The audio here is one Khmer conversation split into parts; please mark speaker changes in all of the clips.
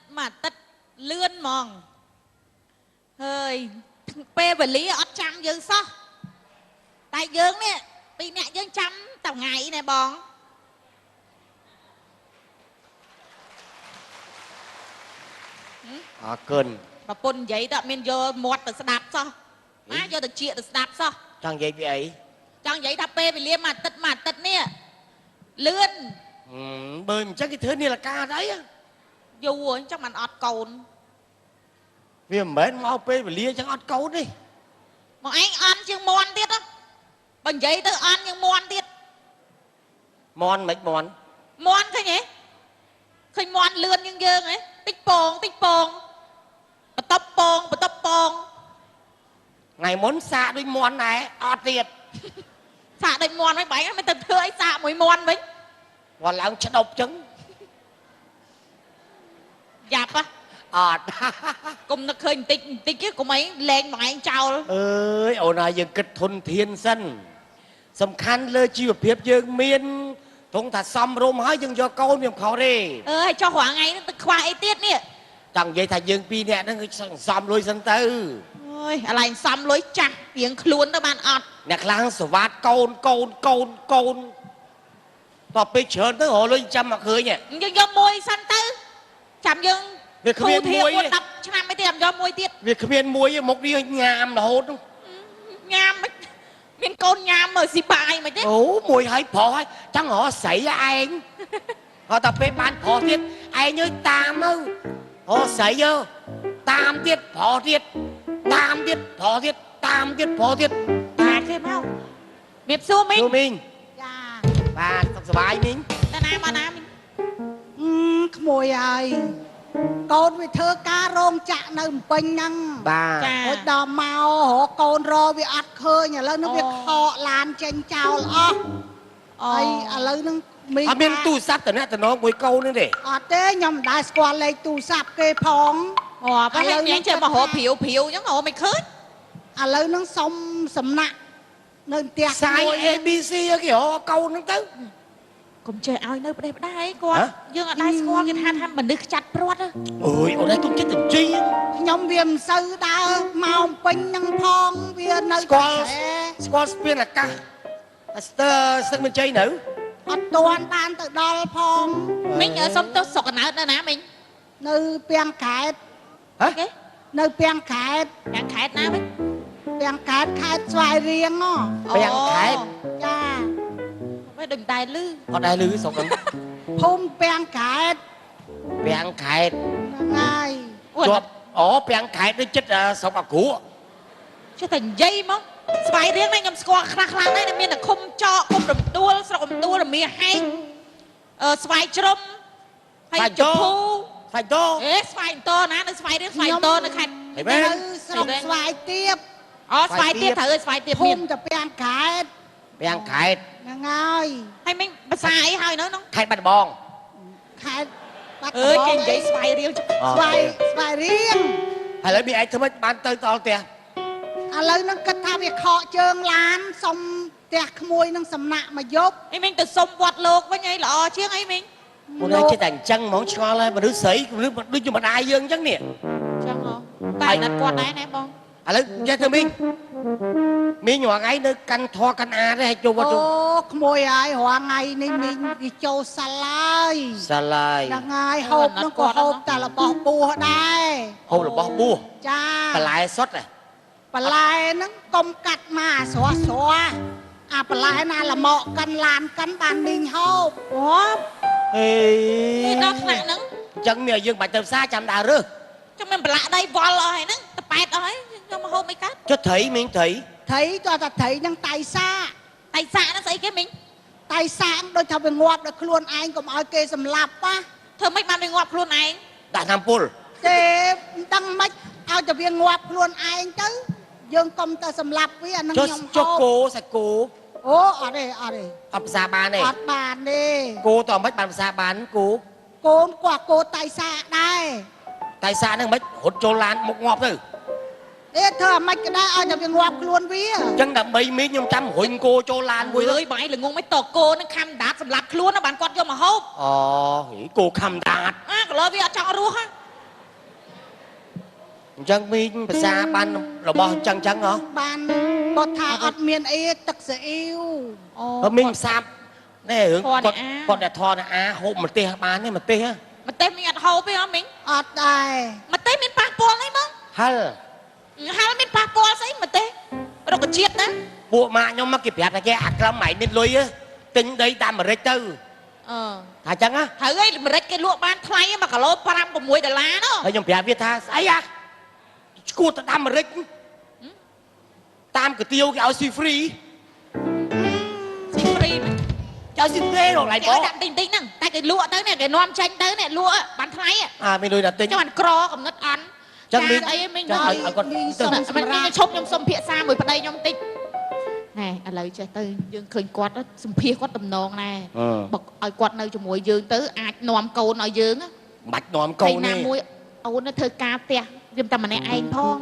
Speaker 1: mà tít lươn mòn hơi pe về lý ở trăm dương sao tại dương nè bị nè dương trăm tàu ngày này bòn
Speaker 2: cơn
Speaker 1: mà pun vậy đó mình vô một từ đạp sao má vô từ chia từ đạp sao
Speaker 2: chẳng vậy bị ấy
Speaker 1: chẳng vậy đạp pe về lý mà tít nè lươn
Speaker 2: bơi chắc cái thứ này là ca đấy á
Speaker 1: dù rồi chắc mình ọt cồn
Speaker 2: vì mến mau pe về lia chẳng ọt câu đi
Speaker 1: mà anh ăn chương mòn tiết á bằng giấy tôi ăn nhưng mòn tiết
Speaker 2: mòn mấy
Speaker 1: mòn thế nhỉ khinh mòn lươn nhưng dương ấy tích bồn bà tóc bồn
Speaker 2: ngày muốn xạ đôi mòn này ọt tiệt
Speaker 1: xạ đôi mòn mấy bánh mới thật thưa ấy xạ mũi mòn với
Speaker 2: còn là ông chất độc trứng
Speaker 1: dạp á cùng nó khơi tích chứ cũng mấy lên mà anh chào
Speaker 2: ơi ồ này giờ kịch thuần thiên sân sầm khăn lơ chi hợp hiệp dương miên thùng thật xăm rôm hỏi dương do câu miệng khó đi
Speaker 1: hay cho khoảng ngày nó khoa ấy tiết nè
Speaker 2: chẳng vậy thà dương pi nè nó xăm lôi sân tư
Speaker 1: ôi lại xăm lối chặt tiếng luôn đó bạn ọt
Speaker 2: nè lang sổ vát côn tọa bê trơn tới hồ lên trăm mặc hơi nhỉ
Speaker 1: nhưng do môi xanh tư chạm dương
Speaker 2: việc không biết muối
Speaker 1: đập trăm mấy tiền do môi tiết
Speaker 2: việc không biết muối một đi nhàm là hốt không
Speaker 1: nhàm mấy miền côn nhàm ở xì bài mà chứ
Speaker 2: ố mùi hay phỏ chẳng họ xảy ra anh họ tập bê bán phỏ tiết ai nhớ tam đâu họ xảy vô tam tiết phỏ tiết tam tiết phỏ tiết tam tiết phỏ tiết
Speaker 1: à thế không miệp xua mình
Speaker 2: xua mình
Speaker 1: dạ
Speaker 2: bà thật sờ bài mình
Speaker 1: ta nam mà nam
Speaker 3: mùi ơi con vì thơ cá rôm chạ nơi bình năng
Speaker 2: bà
Speaker 3: hồi đó mau hổ con rô vì ắt khơi nhà lớn nó việc họ làm trên chào là ấy à lớn nó mình
Speaker 2: ở bên tu sắp từ nó ngồi câu nữa để
Speaker 3: thế nhầm đại squad lấy tu sắp kê phong
Speaker 1: bà hay nhắn chơi mà hộ phiêu giống hộ mày khơi
Speaker 3: à lớn nó xong sầm nặng nên tiệc
Speaker 2: sai abc kiểu câu nó tới
Speaker 1: cũng chơi ai nơi đây đây con dương ở đây con cái than mình được chặt rót á
Speaker 2: ôi ở đây cũng chết từng chi
Speaker 3: nhom viêm sư ta mau bình năng phong viên nơi
Speaker 2: squad spin là ca sân bên chơi nữ
Speaker 3: toàn tan từ đó phong
Speaker 1: mình ở sống tốt sọc nào nữa nè mình
Speaker 3: nơi biang khét
Speaker 2: hả
Speaker 3: nơi biang khét
Speaker 1: đang khét nào đấy
Speaker 3: biang khét xoài riêng á
Speaker 2: biang khét
Speaker 3: cha
Speaker 1: với đừng tài lư
Speaker 2: ở đây lư sọc lắm
Speaker 3: phun biang khét ngay
Speaker 2: chụp biang khét nó chết sọc bạc cũ
Speaker 1: chứ thành dây mong xoài riêng này nhầm squat khạc này là miền là không cho không đầm đua là miền hay xoài trôm hay chụp thu
Speaker 2: xoài to
Speaker 1: xoài to nè nó xoài riêng xoài to nó khát
Speaker 2: thấy bên
Speaker 3: xoài tiếp
Speaker 1: xoài tiếp thử xoài tiếp
Speaker 3: phun cho biang khét ngay
Speaker 1: hay mình bắt sai hơi nữa nó
Speaker 2: khét bắt bòn
Speaker 3: khét
Speaker 1: cái giấy xoài riêng
Speaker 3: xoài riêng
Speaker 2: hay lấy bị ai thưa mấy bạn tới to kìa
Speaker 3: à lấy nó cất tha việc họ trơn lan xong tẹt môi nó sầm nạ mà dốt
Speaker 1: ấy mình từ sông quạt lột với nhảy lọ chiếng ấy mình
Speaker 2: hôm nay cái thành chân món cho lên mà đứa sấy đứa cho mà ai dương chắc nè
Speaker 1: chẳng hả tại đặt quạt này nè bông
Speaker 2: à lấy cho thưa mình nhỏ ấy nó căn thoa căn a đấy hay cho vào
Speaker 3: trong môi ai hoàng ngày nên mình đi châu xa lai là ngày hộp nó có hộp ta là bỏ bùa đây
Speaker 2: hộp là bỏ bùa
Speaker 3: cha
Speaker 2: bà lại sót này
Speaker 3: bà lại nó công cắt mà xóa à bà lại na là mọ căn lan căn bàn mình hộp
Speaker 1: ủa
Speaker 2: ê
Speaker 1: đó là nó
Speaker 2: chân mẹ dương bài tập xa chạm đà rơ
Speaker 1: cho mình bà lại đây vol rồi nó tập bẹt rồi cho mà hôm mấy cắt
Speaker 2: cho thấy mình
Speaker 3: thấy cho ta thấy nhưng tay xa
Speaker 1: nó xây cái mình
Speaker 3: tay xa đôi thằng về ngoạp được luôn anh cũng ở kê sầm lạp á
Speaker 1: thưa mấy bạn về ngoạp luôn anh
Speaker 2: đã làm pol
Speaker 3: thế đăng mách ao cho viên ngoạp luôn anh chứ dương công ta sầm lạp với anh
Speaker 2: cho cô sạch cô
Speaker 3: ô ở đây
Speaker 2: ập ra bàn này
Speaker 3: ở bàn đi
Speaker 2: cô toàn mấy bàn ra bán cô
Speaker 3: quả cô tay xa đây
Speaker 2: tại sao nó mấy hột cho lan một ngọt rồi
Speaker 3: ê thưa mách cái đây ao cho viên ngoạp luôn với
Speaker 2: chân đậm bay mấy nhom trăm huỳnh cô cho lan
Speaker 1: ôi ơi bãi là ngon mấy tờ cô nó khăm đát sầm lạp luôn nó bạn quạt cho mà hốt
Speaker 2: nghĩ cô khăm đát
Speaker 1: ក៏លើវាអត់ចង់រស់ហ៎
Speaker 2: chẳng mi bà xa ban rồi bỏ chẳng chẳng hả
Speaker 3: បានគាត់ថាអត់មានអីទឹកស្អ៊ីវ
Speaker 2: mình sạp nè hướng con đẹp thò nè hộp một tê bán đấy một tê á
Speaker 1: មកទេមីអត់ហូបទេហ៎មីង
Speaker 3: អត់ដែរ
Speaker 1: មកទេមានប៉ះពាល់អីមក
Speaker 2: hal
Speaker 1: ហើយមានប៉ះពាល់ស្អីមកទេរុក្ខជាតិណា
Speaker 2: bộ mạ nhóm mắc kịp hẹp là cái làm mày nên lôi á tính đấy ta mà rách tư
Speaker 1: អឺ
Speaker 2: thà chẳng á
Speaker 1: ហើយឯងអាមេរិកគេលក់បានថ្លៃ1គីឡូ5 6ដុល្លារណោះ
Speaker 2: ហើយខ្ញុំប្រាប់វាថាស្អីអាឈួតទៅតាមអាមេរិកតាមកាទៀវគេឲ្យស៊ីហ្វ្រី
Speaker 1: ស៊ីហ្វ្រី
Speaker 2: cho xin thuê rồi lại
Speaker 1: គេឲ្យ
Speaker 2: bỏ
Speaker 1: ដាក់តិចតិចហ្នឹងតែគេលក់ទៅនេះគេនាំចេញទៅនេះលក់បានថ្លៃ
Speaker 2: mình nuôi là tính
Speaker 1: ចុះបានក្រកំណត់អន់
Speaker 2: chẳng biết
Speaker 1: អីមីង
Speaker 2: chẳng
Speaker 1: ដល់
Speaker 2: ឲ្យគាត់
Speaker 1: មិនឈប់ខ្ញុំសុំភាសាមួយប្តីខ្ញុំតិចណែឥឡូវចេះទៅយើងឃើញគាត់សម្ភាសគាត់តំណងណែបើឲ្យគាត់នៅជាមួយយើងទៅអាចនាំកូនឲ្យយើង
Speaker 2: បាច់នាំកូន
Speaker 1: ណា
Speaker 2: នេះ
Speaker 1: មួយអូនធ្វើការផ្ទះយើងតែម្នាក់ឯងផង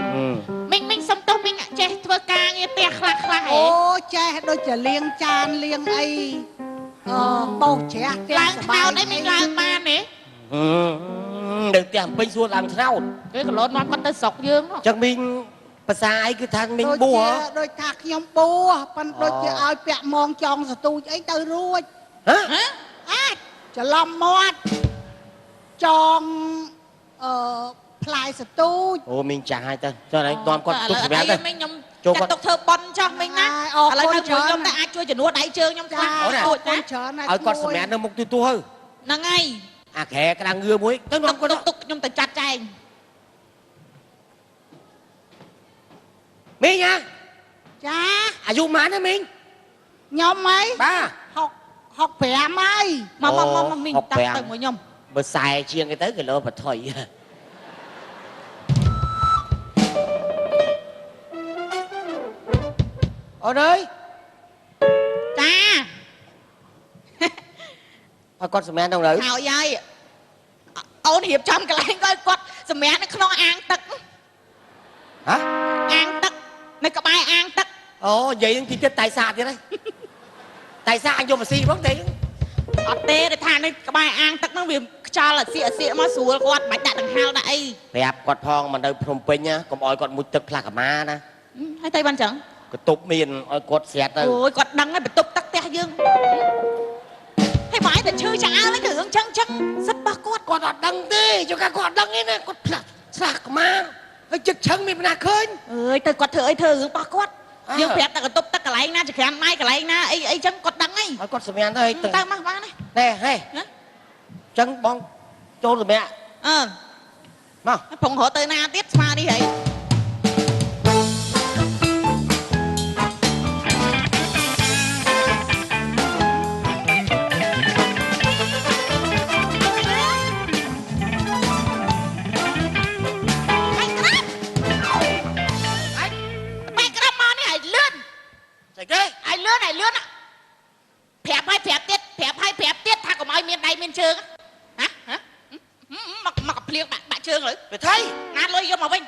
Speaker 1: មីងសុំទោសមីងចេះធ្វើការងារផ្ទះខ្លះហ៎
Speaker 3: អូចេះដូចជាលាងចានលាងអីបោសជ្រះផ្ទះ
Speaker 1: ឡើង
Speaker 3: ស
Speaker 1: ថ្
Speaker 3: បា
Speaker 1: នោ
Speaker 3: យ
Speaker 1: តអីមីងឡើងបានទេ
Speaker 2: được tiềnពេញសួរឡើងថ្នោត
Speaker 1: គេក៏លោតនាំគាត់ទៅស្រុកយើង
Speaker 2: ចឹងមីងភាសាអីគឺថាមីង
Speaker 3: ដូច
Speaker 2: បួ
Speaker 3: ជាដូចថាខ្ញុំបួប៉ុន្តែដូចជាឲ្យពាក់ម៉ងចងសទូចអីទៅរួច
Speaker 2: ហ៎
Speaker 3: អាចច្រឡំមាត់ចងផ្លែសទូច
Speaker 2: អូមីងចាស់ហើយទៅចុះឲ្យនាំគាត់ទុកសម្រាប់ទៅ
Speaker 1: មីងខ្ញុំចូលគាត់ទុកធ្វើបន់ចោះមីងណាឥឡូវនៅជួយខ្ញុំតែអាចជួយជំនួសដៃជើងខ្ញុំខ្លះ
Speaker 3: ទួចណាច្រើនណាស់
Speaker 2: ឲ្យគាត់សម្រាប់នៅមុខទូទៅ
Speaker 1: ហ្នឹងហើយ
Speaker 2: អាក្រែក្តាំងងឿមួយទៅនាំគាត់
Speaker 1: ទុកខ្ញុំទៅចាត់ចែង
Speaker 2: មីងណា
Speaker 3: ចា
Speaker 2: អាយុប៉ុន្មានណាមីង
Speaker 3: ខ្ញុំហី
Speaker 2: បាទ
Speaker 3: 65ហើយ
Speaker 1: មកមីងតាក់ទៅមួយខ្ញុំ
Speaker 2: បើខ្សែជាងគេទៅគេលើបថុយអូនអើយ
Speaker 1: ចា
Speaker 2: ឲ្យគាត់សម្រាប់ដល់នៅ
Speaker 1: ហើយហើយអូនរៀបចំកន្លែងគាត់សម្រាប់នៅក្នុងអាងទឹក
Speaker 2: ហ៎
Speaker 1: អាងទឹកនៅក្បែរអាងទឹក
Speaker 2: អូនិយាយនឹងទីទៀតតែសាទៀតហើយតែសាអញយកមកស៊ីផងទេ
Speaker 1: អត់ទេតែថានៅក្បែរអាងទឹកហ្នឹងវាខ្យល់អាសៀកមកស្រួលគាត់មិនដាក់ដង្ហើលដាក់អី
Speaker 2: ប្រាប់គាត់ផងមកនៅភ្នំពេញណាកុំឲ្យគាត់មុជទឹកផ្លាស់កាម៉ាណា
Speaker 1: ហើយទៅបានចឹង
Speaker 2: កតុបមានឲ្យគាត់ស្រាត់ទៅ
Speaker 1: អូយគាត់ដឹងហើយបន្ទប់ទឹកផ្ទះយើងហើយមកឲ្យតែឈឺចាអើហ្នឹងគឺរឿងចឹងសិតរបស់គាត់
Speaker 2: គាត់អត់ដឹងទេយកគាត់អត់ដឹងទេណាគាត់ផ្លាស់ស្រាក់កាម៉ាហើយជឹកឆឹងមានបណ្ណាឃើញ
Speaker 1: អើយទៅគាត់ធ្វើអីធ្វើរឿងរបស់គាត់យើងប្រាប់តែបន្ទប់ទឹកកន្លែងណាចក្រានម៉ៃកន្លែងណាអីចឹងគាត់ដឹងហើយ
Speaker 2: ឲ្យគាត់សម្រាប់ទៅឲ្យទៅ
Speaker 1: ទៅមកបានទេ
Speaker 2: ណែហេចឹងបងចូលសម្រាប់
Speaker 1: អឺ
Speaker 2: មក
Speaker 1: ប្រងរត់ទៅណាទៀតស្មានេះហើយ
Speaker 2: ស្អីគេ
Speaker 1: ai lướt phẹp hay phẹp tiết tha của ai miền đây miền trường hả mặc liêng bạn trường rồi
Speaker 2: វាថៃ
Speaker 1: ណាលុយយកមកវិញ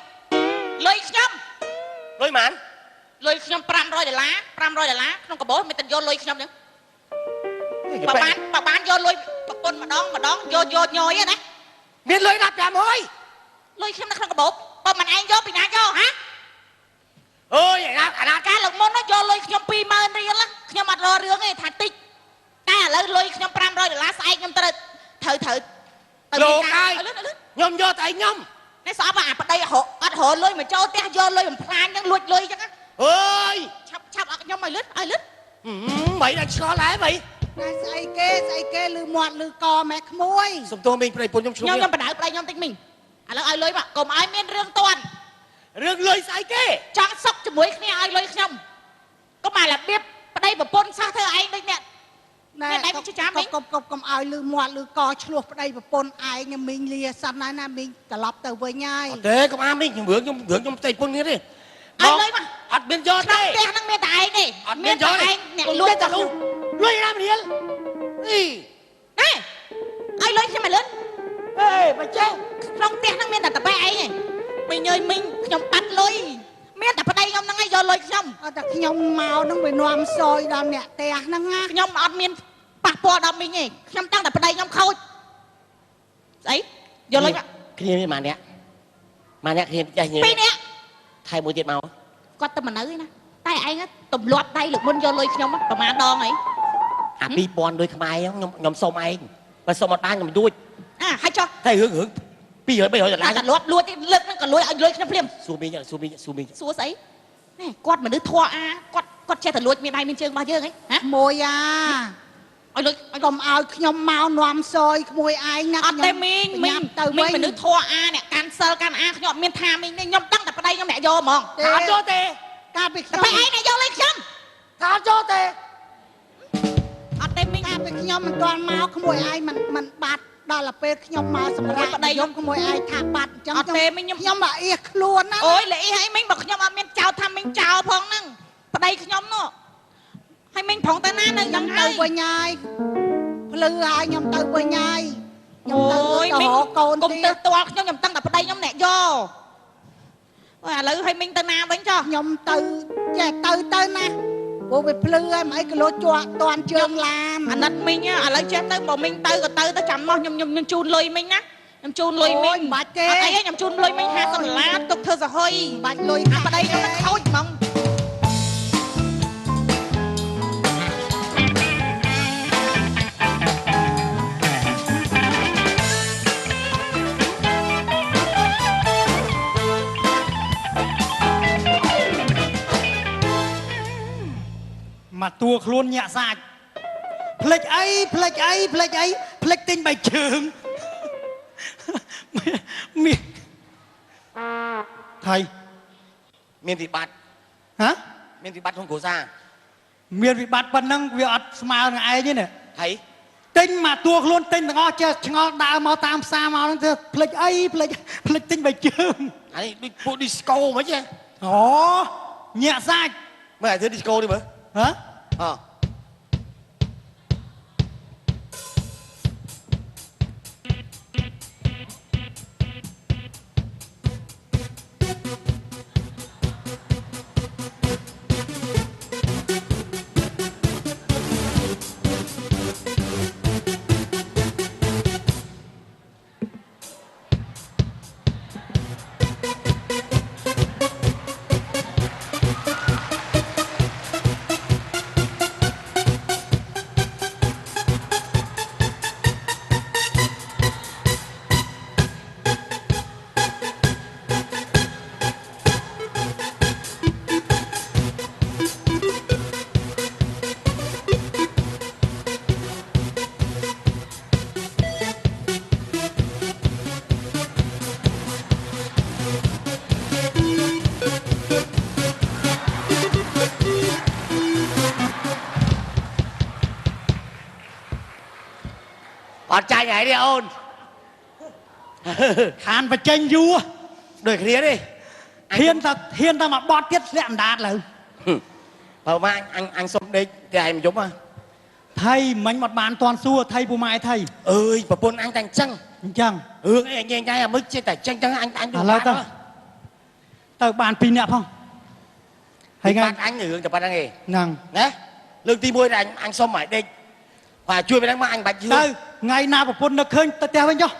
Speaker 1: លុយខ្ញុំ
Speaker 2: លុយហ្មង
Speaker 1: លុយខ្ញុំ500ដុល្លារក្នុងកាបូសមិនទៅយកលុយខ្ញុំហ្នឹងបើបានយកលុយប្រពន្ធម្ដងយកញយណា
Speaker 2: មានលុយ1500
Speaker 1: លុយខ្ញុំនៅក្នុងកាបូសបើមិនឯងយកពីណាយកហ៎
Speaker 2: អើយអាណា
Speaker 1: កាលលោកមុនយកលុយខ្ញុំ20000រៀលខ្ញុំអត់រករឿងទេថាតិចតែឥឡូវលុយខ្ញុំ500ដុល្លារស្អែកខ្ញុំត្រូវ
Speaker 2: លោកហើយខ្ញុំយកតែខ្ញុំ
Speaker 1: នេះស្អប់អាប្តីអត់រលុយមកចូលផ្ទះយកលុយបំផ្លាញចឹងលួចលុយចឹង
Speaker 2: អើយ
Speaker 1: ឆាប់អត់ខ្ញុំឲ្យលឿន
Speaker 2: បីដល់ឆ្ងល់ហើយបី
Speaker 3: តែស្អីគេលឺមាត់លឺកម៉ែក្មួយ
Speaker 2: សុំទោសមីងប្តីពុនខ្ញុំឆ្លង
Speaker 1: ខ្ញុំបដៅប្តីខ្ញុំតិចមីងឥឡូវឲ្យលុយមកកុំឲ្យមានរឿងតាន់
Speaker 2: រឿងលុយស្អីគេ
Speaker 1: ចង់សុកជាមួយគ្នាឲ្យលុយខ្ញុំកុំឲ្យរបៀបប្តីប្រពន្ធសោះធ្វើឯងដូចនេះ
Speaker 3: ណែកុំឲ្យលឺមាត់លឺកឆ្លោះប្តីប្រពន្ធឯងមីងលាសិនណាណាមីងត្រឡប់ទៅវិញហើយ
Speaker 2: អត់ទេកុំអាមីងខ្ញុំផ្ទៃពុននេះទេ
Speaker 1: ឲ្យលុយមក
Speaker 2: អត់មានយកទេ
Speaker 1: ផ្ទះហ្នឹងមានតែឯងទេ
Speaker 2: អត់មានយកទេ
Speaker 1: អ្នកលួចទៅ
Speaker 2: លុយ5រៀលអី
Speaker 1: ណែឲ្យលុយខ្ញុំឲ្យលឿន
Speaker 2: អេបើចេះ
Speaker 1: ក្នុងផ្ទះហ្នឹងមានតែតប៉ែឯងឯងមីងមីងខ្ញុំបាត់លុយមានតែប្តីខ្ញុំហ្នឹងឯងយកលុយខ្ញុំ
Speaker 3: អត់តែខ្ញុំមកហ្នឹងវានាំសយដល់អ្នកផ្ទះហ្នឹងណា
Speaker 1: ខ្ញុំអត់មានប៉ះពាល់ដល់មីងទេខ្ញុំតាំងតែប្តីខ្ញុំខូចស្អី យកលុយមក
Speaker 2: គ្នាមានម៉ាអ្នកគ្នាចាស់ញ៉ែ
Speaker 1: ពីរនាក់
Speaker 2: ថៃមួយទៀតមក
Speaker 1: គាត់ទៅមិននៅទេណាតែឯងទម្លាប់ដៃលើកមុនយកលុយខ្ញុំប្រហែលដងអី
Speaker 2: អា2000ដូចខ្មែរខ្ញុំសុំឯងបើសុំអត់បានខ្ញុំទួច
Speaker 1: ហើយចុះ
Speaker 2: តែរឿង200 300ដុល្លារ
Speaker 1: តែលាប់លួចលើកហ្នឹងក៏លួចឲ្យលុយខ្ញុំភ្លាម
Speaker 2: សួរមីង
Speaker 1: សួរស្អីណែគាត់មនុស្សធွာគាត់ចេះតែលួចមានដៃមានជើងរបស់យើងហីហ៎
Speaker 3: មួយ
Speaker 1: ឲ្យលុយក
Speaker 3: ុំឲ្យខ្ញុំមកនាំសយក្មួយឯងណា
Speaker 1: អត់ទេមីង
Speaker 3: ទៅ
Speaker 1: មី
Speaker 3: វិញ
Speaker 1: ងមនុស្សធွာអ្នកកាន់សិលកាន់អាខ្ញុំអត់មានថាមីងទេខ្ញុំដឹងតែប្តីខ្ញុំអ្នកយកហ្មង
Speaker 2: អត់ចូលទេ
Speaker 3: កាលពីខ្ញុំ
Speaker 1: តែឯងអ្នកយកលុយខ្ញុំ
Speaker 2: ថាអត់ចូលទេ
Speaker 1: អត់ទេមីង
Speaker 3: កាលពីខ្ញុំមិនទាន់មកក្មួយឯងមិនបាត់ដល់ពេលខ្ញុំមកសម្រាប់ប្តីខ្ញុំក្មួយឯងថាបាត់អញ្ចឹង
Speaker 1: អត់ទេមីងខ្ញុំ
Speaker 3: មកអៀសខ្លួនណា
Speaker 1: អូយលីឲ្យមីងបើខ្ញុំអត់មានចោលថាមីងចោលផងហ្នឹងប្តីខ្ញុំនោះឲ្យមីងប្រងទៅណានៅយ៉ាង
Speaker 3: ទៅ
Speaker 1: ហើយ
Speaker 3: វិញហើយភ្លឺហើយខ្ញុំទៅវិញហើយខ្ញុំ
Speaker 1: អូយ
Speaker 3: ទៅ
Speaker 1: មីង
Speaker 3: រកកូន
Speaker 1: គុំ
Speaker 3: ទៀ
Speaker 1: ទៅ
Speaker 3: ត
Speaker 1: ផ្ទាល់ខ្ញុំដឹងតែប្តីខ្ញុំអ្នកយកអូយឥឡូវឲ្យមីងទៅណាវិញចុះ
Speaker 3: ខ្ញុំទៅចេះទៅណាព្រោះវាភ្លឺហើយមិនអីគីឡូជាប់តាន់ជើងឡាន
Speaker 1: អាណិតមីងឥឡូវចេះទៅបើមីងទៅក៏ទៅចាំមកខ្ញុំជូនលុយមីងណាខ្ញុំជូនលុយមីង
Speaker 3: មិនបាច់ទេ
Speaker 1: អត់អីទេខ្ញុំជូនលុយមីង50ដុល្លារទុកធ្វើសហុយ
Speaker 3: បាច់លុយ
Speaker 1: អាប្តីខ្ញុំនឹងខូចហ្មង
Speaker 4: មកតួខ្លួនញាក់សាច់ផ្លេចអីផ្លេចទិញបៃជើងមានថៃ
Speaker 2: មានវិបត្តិ
Speaker 4: ហ៎
Speaker 2: មានវិបត្តិក្នុងគ្រួសារ
Speaker 4: មានវិបត្តិប៉ុណ្ណឹងវាអត់ស្មើនឹងឯងទេណា
Speaker 2: ថៃ
Speaker 4: ទិញមកតួខ្លួនទិញទាំងអស់ចេះឆ្ងល់ដើរមកតាមផ្សារមកហ្នឹងទៅផ្លេចអីផ្លេចទិញបៃជើង
Speaker 2: អានេះដូចពួក disco មិនទេ
Speaker 4: អូញាក់សាច់
Speaker 2: មើលឲ្យធ្វើ disco នេះមើល
Speaker 4: ហ៎
Speaker 2: អ អត់ចាញ់ហើយទេអូន
Speaker 4: ខានបញ្ចេញយូរ
Speaker 2: ដូចគ្នាទេ
Speaker 4: ហ៊ានតែមកបត់ទៀតធ្លាក់អណ្ដាតលើ
Speaker 2: បើមកអញសុំដេកតែឯងមកយប់ហ៎
Speaker 4: ថៃមិញអត់បានតន់សួរថៃពូម៉ែថៃ
Speaker 2: អើយប្រពន្ធអញតែអញ្ចឹង
Speaker 4: អញ្ចឹង
Speaker 2: រឿងអីញ៉ៃញ៉ៃអាមើលចេះតែអញ្ចឹងអញ
Speaker 4: ឥឡូវទៅបាន2នាក់ផងហើយ
Speaker 2: ហើយ
Speaker 4: ថ្ងៃ
Speaker 2: អញរឿងតែប៉ុណ្្នឹងឯង
Speaker 4: ហ្នឹង
Speaker 2: ណាលើកទី1ដែលអញសុំឲ្យដេកបាទជួយពេលហ្នឹងមកអញបាច់យឺ
Speaker 4: ទៅថ្ងៃណាប្រពន្ធនឹកឃើញទៅផ្ទះវិញចុះ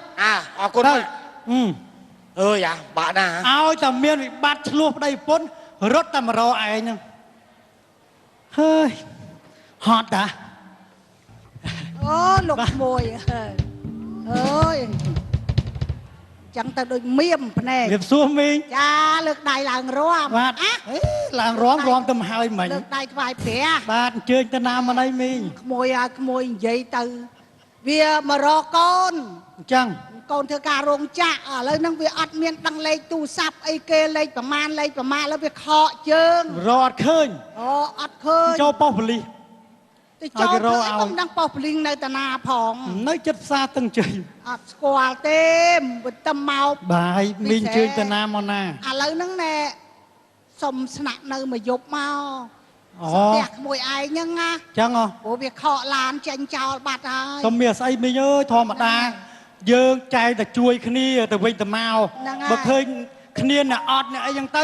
Speaker 2: អរគុណ
Speaker 4: ទៅ
Speaker 2: អើយអាបាក់ណា
Speaker 4: ឲ្យតែមានវិបត្តិឆ្លោះប្តីប្រពន្ធរត់តែមករកឯងហ្នឹងហើយហត់តា
Speaker 3: អូលោកក្មួយអើយចឹងទៅដូចមៀមភ្នែក
Speaker 4: រៀបសួរមីង
Speaker 3: ចាលើកដៃឡើងរាប់
Speaker 4: បាទឡើងរំទៅមកហើយមិញ
Speaker 3: លើកដៃថ្វាយព្រះ
Speaker 4: បាទអញ្ជើញទៅណាមកណីមីង
Speaker 3: ក្មួយឲ្យក្មួយនិយាយទៅវាមករកកូន
Speaker 4: អញ្ចឹង
Speaker 3: កូនធ្វើការរោងចក្រឥឡូវហ្នឹងវាអត់មានដឹងលេខទូរស័ព្ទអីគេលេខប្រមាណឥឡូវវាខកជើង
Speaker 4: រត់ឃើញ
Speaker 3: អូអត់ឃើញ
Speaker 4: ចូលប៉ុស្តិ៍ប៉ូលីស
Speaker 3: ទៅចូល
Speaker 4: ឲ្យគេរ
Speaker 3: ធ្វើ
Speaker 4: ក
Speaker 3: អី
Speaker 4: ឲ្យ
Speaker 3: ខ្ញុំដឹងប៉ុស្តិ៍ប៉ូលីសនៅតាណាផង
Speaker 4: នៅចិត្តផ្សារតឹងជ័យ
Speaker 3: អត់ស្គាល់ទេវិតមក
Speaker 4: បាយមីងអញ្ជើញទៅណាមកណា
Speaker 3: ឥឡូវហ្នឹងណែសុំស្នាក់នៅមួយយប់មក
Speaker 4: អូ
Speaker 3: ផ្ទះក្មួយឯងហ្នឹងណា
Speaker 4: ចឹងហ៎
Speaker 3: ព្រោះវាខកឡានចេញចោលបាត់ហើយ
Speaker 4: សុំមានស្អីមីងអើយធម្មតាយើងចែកតែជួយគ្នាទៅវិញទៅមក
Speaker 3: ហ្នឹងហើយ
Speaker 4: បើឃើញគ្នាអ្នកអត់អ្នកអីចឹងទៅ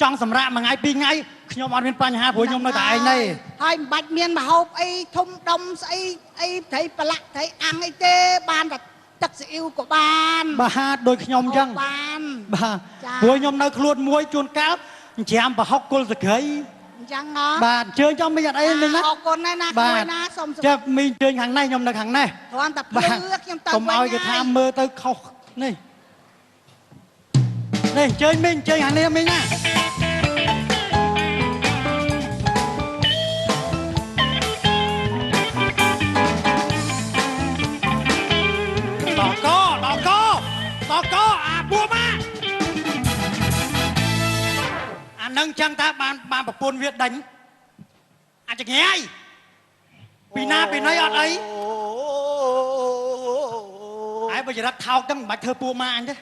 Speaker 4: ចង់សម្រាប់មួយថ្ងៃពីរថ្ងៃខ្ញុំអត់មានបញ្ហាព្រោះខ្ញុំនៅតែឯងទេ
Speaker 3: ហើយមិនបាច់មានមហូបអីធំដុំស្អីត្រីប្រឡាក់ត្រីអាំងអីទេបានតែទឹក ស៊ីអ៊ីវក៏បាន
Speaker 4: បាទដូចខ្ញុំអញ្ចឹង
Speaker 3: បាន
Speaker 4: បាទព្រោះខ្ញុំនៅខ្លួនមួយជួនកាលច្រាមប្រហុកគល់សក្រី
Speaker 3: អញ្ចឹងហ៎
Speaker 4: បាទអញ្ជើញចំមិនអត់អីនេះណា
Speaker 3: អរគុណណាស់ណាក្មួយណាសូម
Speaker 4: ចាប់មីងអញ្ជើញខាងនេះខ្ញុំនៅខាងនេះ
Speaker 3: គ្រាន់តែភ្លឺខ្ញុំទៅ
Speaker 4: កុំឲ្យគេថាមើលទៅខុសនេះនេះអញ្ជើញមីងអញ្ជើញខាងនេះមីងណាដល់កអាបួម៉ាអានឹងចឹងតើបានប្រពន្ធវាដេញអាចចងាយពីណាពីណីអត់អីហើយបើចរិតថោកចឹងមិនបាច់ធ្វើពូម៉ាអញទេ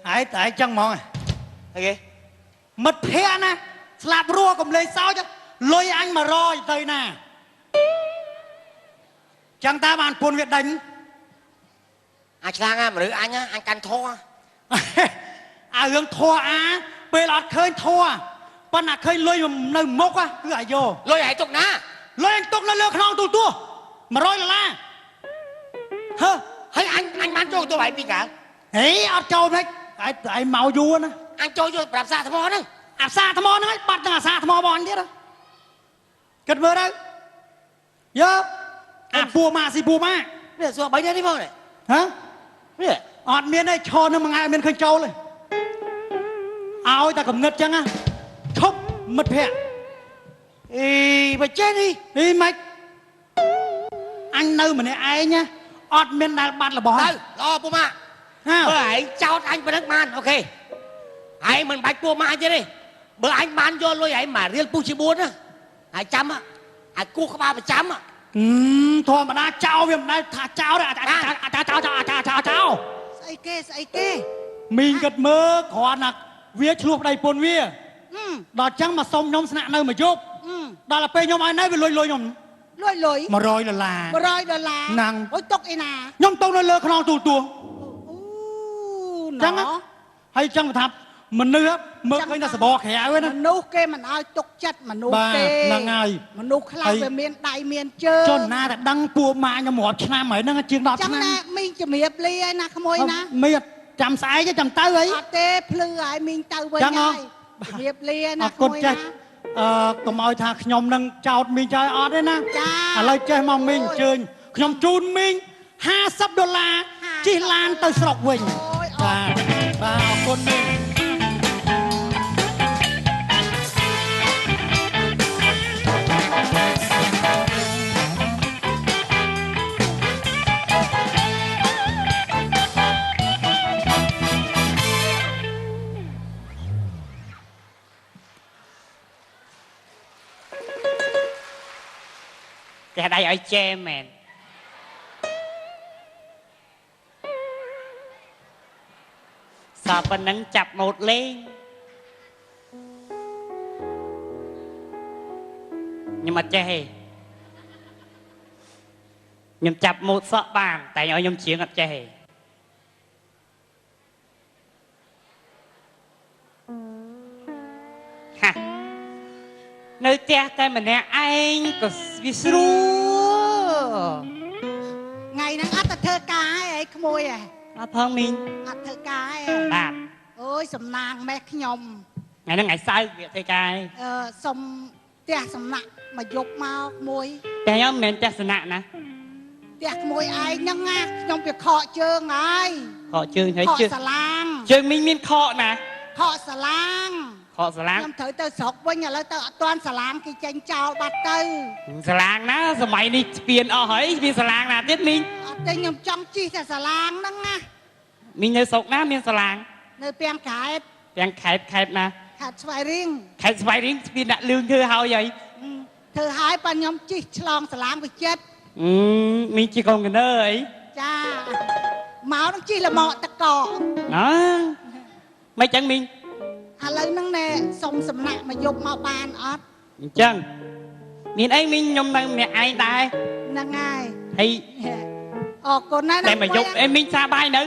Speaker 4: ហើយតែចឹងហ្មងអីគេមិត្តភ័ក្ដិណាស្លាប់រស់កំលេងសើចលុយអញ100ទៅណាចឹងតើបានប្រពន្ធវាដេញអាចឆ្លាងមនុស្សអញកាន់ធေါ်អារឿងធေါ်អាពេលអត់ឃើញធေါ်ប៉ុន្តែឃើញលុយនៅមុខគឺអាយោលុយឲ្យទុកណាលុយអញទុកនៅលើខ្នងទូទួ$100ហឺហើយអញបានចូលទៅឲ្យពីកាលហេអត់ចូលមិនឯងមកយូរណាអញចូលយកប្រាប់សាថ្មហ្នឹងអាសាថ្មហ្នឹងឲ្យបាត់ទាំងអាសាថ្មបងអញទៀតគិតមើលទៅយកអាពូម៉ាស៊ីពូម៉ានេះសួរ3នេះផងហ៎នេះអត់មានទេឈរនឹងមួយថ្ងៃអត់មានឃើញចូលទេឲ្យតែកំណត់ចឹងណាឈប់មិត្តភ័ក្ដិអីបើចេះនេះអីម៉េចអញនៅម្នាក់ឯងណាអត់មានដែលបាត់របស់ទៅល្អពូម៉ាបើឯងចោតអញប៉ុណ្ណឹងបានអូខេឯងមិនបាច់ពូម៉ាទេបើអញបានយកលុយឯងមករៀលពុះជា4ណាហើយចាំឲ្យគោះក្បាលប្រចាំធម្មតាចោលវាមិនដែលថាចោលទេចោលស្អីគេមីងគិតមើលគ្រាន់តែវាឆ្លោះប្តីពុនវាដល់ចឹងមកសុំខ្ញុំស្នាក់នៅមួយយប់ដល់ពេលខ្ញុំឲ្យនៅវាលុយខ្ញុំលុយ$100ហ្នឹងអូយຕົកអីណាខ្ញុំຕົកនៅលើខ្នងទូទួចឹងហើយចឹងថាមនុស្សមើលឃើញតែសបក្រៅហ្នឹងមនុស្សគេមិនឲ្យទុកចិត្តមនុស្សទេហ្នឹងហើយមនុស្សខ្លះវាមានដៃមានជើងចុះណាតែដឹងពួកម៉ាខ្ញុំរាប់ឆ្នាំហើយហ្នឹងជាង10ឆ្នាំចឹងណាមីងជំរាបលាឯណាក្មួយណាមីងចាំស្អែកចាំទៅអីអត់ទេភ្លឺហើយមីងទៅវិញហើយជំរាបលាណាក្មួយណាកុំឲ្យថាខ្ញុំនឹងចោតមីងចោលអត់ទេណាឥឡូវចេះមកមីងអញ្ជើញខ្ញុំជូនមីង$50ជិះឡានទៅស្រុកវិញបាទអរគុណមីងតែដៃឲ្យជេមែនសាប៉ុណ្ណឹងចាប់ម៉ូតលេងខ្ញុំអត់ចេះទេខ្ញុំចាប់ម៉ូតសក់បានតែឲ្យខ្ញុំច្រៀងអត់ចេះទេហានៅផ្ទះតែម្នាក់ឯងក៏វាស្រួលថ្ងៃហ្នឹងអត់ទៅធ្វើការឯងក្មួយឯងអត់ផងមីងអត់ធ្វើការឯងបាទអូយសំណាងម៉េះខ្ញុំថ្ងៃហ្នឹងថ្ងៃសៅរ៍វាធ្វើការឯងសុំផ្ទះសំណាក់មកយកមកក្មួយតែខ្ញុំមិនមែនផ្ទះសំណាក់ណាផ្ទះក្មួយឯងហ្នឹងណាខ្ញុំវាខកជើងហើយខកជើងហើយជើងសាឡាងជើងមីងមានខកណាខកសាឡាងខ្ញុំត្រូវទៅស្រុកវិញឥឡូវទៅអត់ទាន់សាឡាងគេចេញចោលបាត់ទៅសាឡាងណាសម័យនេះស្ពានអស់ហើយមានសាឡាងណាទៀតមីងអត់ទេខ្ញុំចង់ជិះតែសាឡាងហ្នឹងណាមីងនៅស្រុកណាមានសាឡាងនៅពាំងខេត្តណាខេត្តស្វាយរៀងស្ពានដាក់លឿងធ្វើហើយធ្វើហើយប៉ាខ្ញុំជិះឆ្លងសាឡាងវិចិត្រមីងជិះកុងកណឺអីចាមកនឹងជិះលម៉កតកណាមិនចឹងមីងឥឡូវហ្នឹងណែសុំសំណាក់មកយកមកបានអត់អញ្ចឹងមានអីមីងខ្ញុំនៅម្នាក់ឯងដែរហ្នឹងហើយហើយអរគុណណាស់តែមកយកអីមីងសាបាយនៅ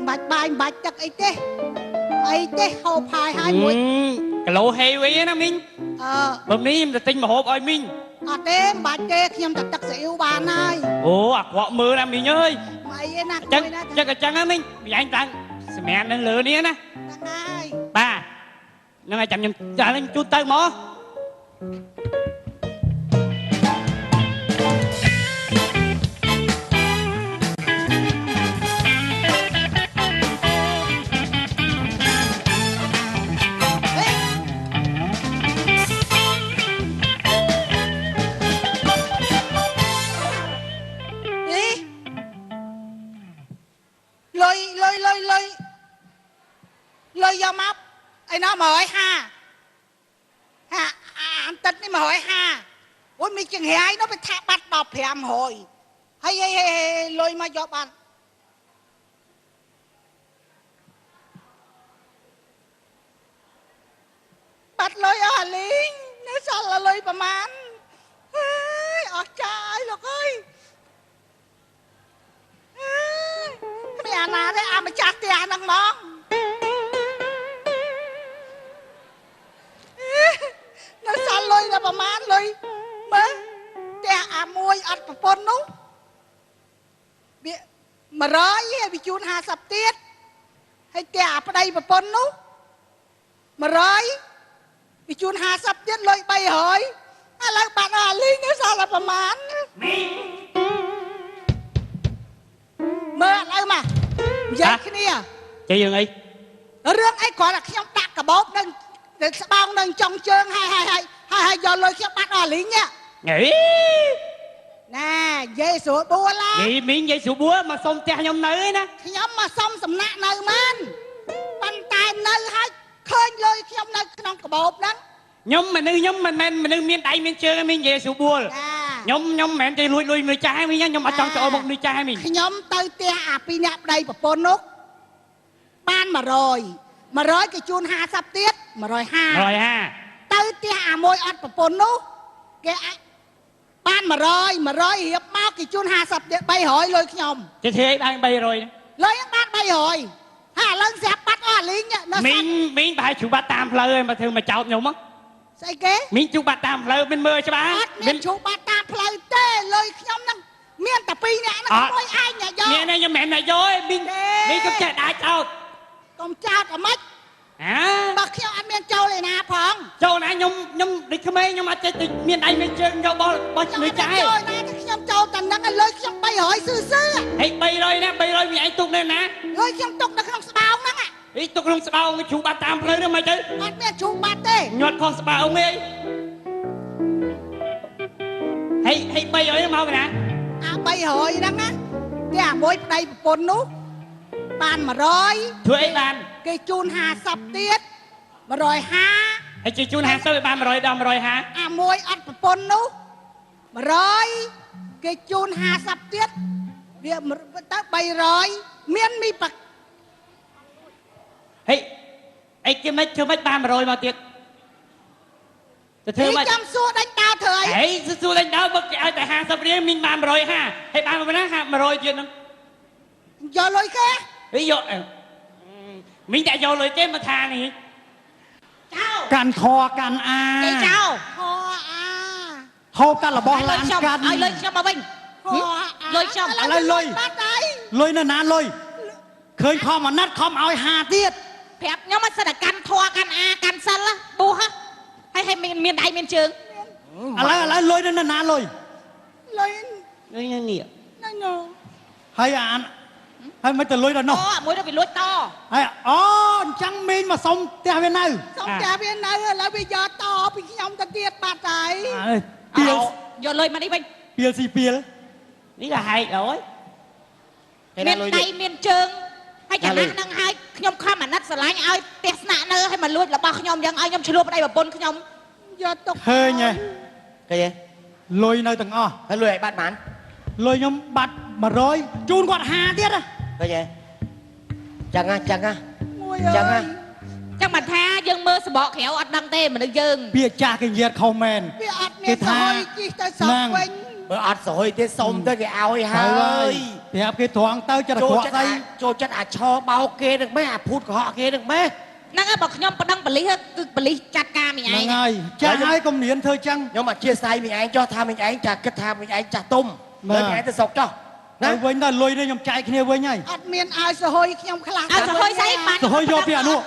Speaker 4: បាច់បាយបាច់ទឹកអីទេហូបហើយមួយគីឡូហេវីណាមីងបើនេះខ្ញុំទៅទិញម្ហូបឲ្យមីង
Speaker 3: អត់ទេមិនបាច់ទេខ្ញុំតែទឹកស៊ីអ៊ីវបានហើយ
Speaker 4: អូអាក្រក់មើលណាមីងអើយ
Speaker 3: មកអីណា
Speaker 4: ចឹង
Speaker 3: គួយណា
Speaker 4: ចឹងក៏ចឹងហ្នឹងមីងមីឯងតាំងសម្រាប់នៅលើនេះណា
Speaker 3: ហ្នឹងហើយ
Speaker 4: បាទហ្នឹងហើយចាំខ្ញុំចាស់ហ្នឹងជូនទៅមក
Speaker 3: លុយយកមកឯណោះ150ហាអានទឹកនេះ150អូយមីចង្រៃនោះវាថាបាត់1500ហើយលុយមកយកបានបាត់លុយអស់លីងនៅសល់លុយប្រមាណអើយអស់ចាយលោកអើយមានអាណាទេអាម្ចាស់ផ្ទះហ្នឹងហ្មងនៅសល់លុយដល់ប្រមាណលុយមើលផ្ទះអាមួយអត់ប្រពន្ធនោះវា100ហើយវាជូន50ទៀតហើយផ្ទះអាប្តីប្រពន្ធនោះ100វាជូន50ទៀតលុយ300ឥឡូវបាត់អាលីងនៅសល់ដល់ប្រមាណមើលឥឡូវមកនិយាយគ្នា
Speaker 4: ចេះយើងអី
Speaker 3: រឿងអីគ្រាន់តែខ្ញុំដាក់កាបោបនឹងស្បោងនឹងចុងជើងហើយយកលុយខ្ញុំបាត់អស់លីងនេះ
Speaker 4: អី
Speaker 3: ណាយេស្រួលបួលឡា
Speaker 4: យីមីងយេស្រួលបួលមកសុំផ្ទះខ្ញុំនៅឯណា
Speaker 3: ខ្ញុំមកសុំសំណាក់នៅមែនប៉ុន្តែនៅហើយឃើញលុយខ្ញុំនៅក្នុងកាបោបហ្នឹង
Speaker 4: ខ្ញុំមនុស្សខ្ញុំមិនមែនមនុស្សមានដៃមានជើងទេមីងយេស្រួលបួលខ្ញុំមិនមែនទេលួចលុយមនុស្សចាស់ទេមីងខ្ញុំអត់ចង់ចូលមកមនុស្សចាស់ទេមីង
Speaker 3: ខ្ញុំទៅផ្ទះអាពីរអ្នកប្តីប្រពន្ធនោះបាន100គេជូន50ទៀត150ទៅផ្ទះអាមួយអត់ប្រពន្ធនោះគេបាន100រៀបមកគេជូន50ទៀត300លុយខ្ញុំ
Speaker 4: ចេះធ្វើអីបាន300
Speaker 3: លុយបាន300ហើយឥឡូវស្រាប់បាត់អស់លីង
Speaker 4: មីងប្រហែលជួបបាត់តាមផ្លូវឯងមកធ្វើមកចោតខ្ញុំមក
Speaker 3: ស្អីគេ
Speaker 4: មីងជួបបាត់តាមផ្លូវមិនមើលច្បាស់
Speaker 3: អត់មានជួបបាត់តាមផ្លូវទេលុយខ្ញុំហ្នឹងមានតែ2នាក់ហ្នឹងមួយឯងអ្នកយក
Speaker 4: មានទេខ្ញុំមិនមែនអ្នកយកទេមីងកុំចេះដាច់ចោត
Speaker 3: កុំចោតអាម៉េចបើខ្ញុំអត់មានចូលឯណាផង
Speaker 4: ចូលណាខ្ញុំដូចក្មេងខ្ញុំអត់ចេះទៅមានដៃមានជើងយកបោះលុយចាយ
Speaker 3: ចូលណាខ្ញុំចូលតែហ្នឹងលុយខ្ញុំ300ស៊ឺ
Speaker 4: ហេ300ណា300មានឯងទុកនៅណា
Speaker 3: លុយខ្ញុំទុកនៅក្នុងស្បោងហ្នឹង
Speaker 4: ហេទុកក្នុងស្បោងជួបបាត់តាមផ្លូវហ្នឹងមិនទៅ
Speaker 3: អត់មានជួបបាត់ទេ
Speaker 4: ញាត់ខុសស្បោងទេហេ300មកណា
Speaker 3: អា300ហ្នឹងណាតែអាមួយប្តីប្រពន្ធនោះបាន100
Speaker 4: ធ្វើអីបាន
Speaker 3: គេជូន50ទៀត150
Speaker 4: ហើយជូន50ឲ្យបាន100ដល់150
Speaker 3: អាមួយអត់ប្រពន្ធនោះ100គេជូន50ទៀតវាទៅ300មានមីបាក់
Speaker 4: ហេអីគេមិនធ្វើមិនបាន100មកទៀតទៅធ្វើមិន
Speaker 3: ចាំសួរដេញដោធ្វើអី
Speaker 4: ហេសួរដេញដោបើគេឲ្យតែ50រៀលមីងបាន150ហើយបានប៉ុណ្ណា100ទៀតហ្នឹង
Speaker 3: យកលុយគេ
Speaker 4: ហេយកមីងតែយកលុយគេមកថានេះ
Speaker 3: ចៅ
Speaker 4: កាន់ខកាន់អា
Speaker 3: គេចៅខអា
Speaker 4: ហូបតែរបស់ឡានកាន់
Speaker 1: ឲ្យលុយខ្ញុំមកវិញលុយខ្ញុំ
Speaker 4: ឥឡូវលុយលុយនៅណាលុយឃើញខំអាណិតខំឲ្យ50ទៀត
Speaker 1: ប្រាប់ខ្ញុំឲ្យសិនតែកាន់ធွာកាន់អាកាន់សិលប៊ូហហើយមានដៃមានជើង
Speaker 4: ឥឡូវលុយនៅណាលុយ
Speaker 3: លុយ
Speaker 4: នេះ
Speaker 3: នេះ
Speaker 4: ហើយអានហើយមិនទៅលុយដល់នោះ
Speaker 1: មួយទៅវាលួចត
Speaker 4: ហើយអូអញ្ចឹងមីងមកសុំផ្ទះវានៅ
Speaker 3: សុំផ្ទះវានៅឥឡូវវាយកតពីខ្ញុំទៅទៀតបាត់ហើយ
Speaker 1: ពីលយកលុយមកនេះវិញ
Speaker 4: ពីលស៊ីពីលនេះក៏ហែកហើយ
Speaker 1: មានដៃមានជើងហើយចំណាស់នឹងហើយខ្ញុំខំអាណិតស្រឡាញ់ឲ្យផ្ទះស្នាក់នៅឲ្យមកលួចរបស់ខ្ញុំយ៉ាងឲ្យខ្ញុំឆ្លួបប្តីប្រពន្ធខ្ញុំ
Speaker 3: យកទុក
Speaker 4: ឃើញហ៎ឃើញលុយនៅទាំងអស់
Speaker 2: ហើយលុយឲ្យបាត់បាន
Speaker 4: លុយខ្ញុំបាត់100ជូនគាត់50ទៀត
Speaker 2: ឃើញហ៎ចឹងហ៎
Speaker 3: ចឹង
Speaker 1: មិនថាយើងមើលសបកក្រៅអត់ដឹងទេមនុស្សយើង
Speaker 4: ពាក្យចាស់គេនិយាយខុសមែន
Speaker 3: វាអត់មានសហយជីទៅសោកវិញ
Speaker 2: បើអត់សហយទេសុំទៅគេឲ្យហើយ
Speaker 4: ប្រាប់គេត្រង់ទៅចិត្តកក់ស្អី
Speaker 2: ចូលចិត្តអាឆោបោកគេនឹងម៉េះអាភូតកុហកគេនឹងម៉េះ
Speaker 1: ហ្នឹងហើយបើខ្ញុំប៉ណ្ណឹងបលិសគឺបលិសចាត់ការមីឯ
Speaker 4: ហ្នឹង
Speaker 1: ង
Speaker 4: ហើយចាស់ហើយកុំរៀនធ្វើចឹង
Speaker 2: ខ្ញុំអធិស្ឋានមីឯងចោះថាមីឯងចាគិតថាមីឯងចាស់ទុំ
Speaker 4: បាទ
Speaker 2: លើមីឯងទៅស្រុកចោះ
Speaker 4: ទៅ
Speaker 2: ណា
Speaker 4: វិញដល់លុយនេះខ្ញុំចែកគ្នាវិញហើយ
Speaker 3: អត់មានឲ្យសហុយខ្ញុំខ្លះ
Speaker 1: ឲ្យសហុយស្អីបាន
Speaker 4: ទៅហុយយកពីអានោះ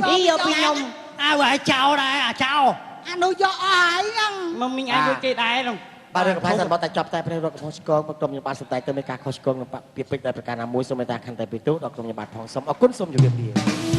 Speaker 1: ពីយកពីខ្ញុំ
Speaker 4: អើឲ្យចោលដែរអាចោល
Speaker 3: អានោះយកអស់ហើយហ្នឹង
Speaker 4: មកមីងឯងដូចគេដែរនោះ
Speaker 2: បាទរឿងកំផែសិនបតតែចប់តែព្រះរដ្ឋកំហុសឆ្គងមកក្រុមខ្ញុំបាទសតែទៅមានការខុសឆ្គងក្នុងពាក្យពេចន៍ដែលប្រការណាមួយសូមមេត្តាខន្តីពីទោសដល់ក្រុមខ្ញុំបាទផងសូមអរគុណសូមជម្រាបលា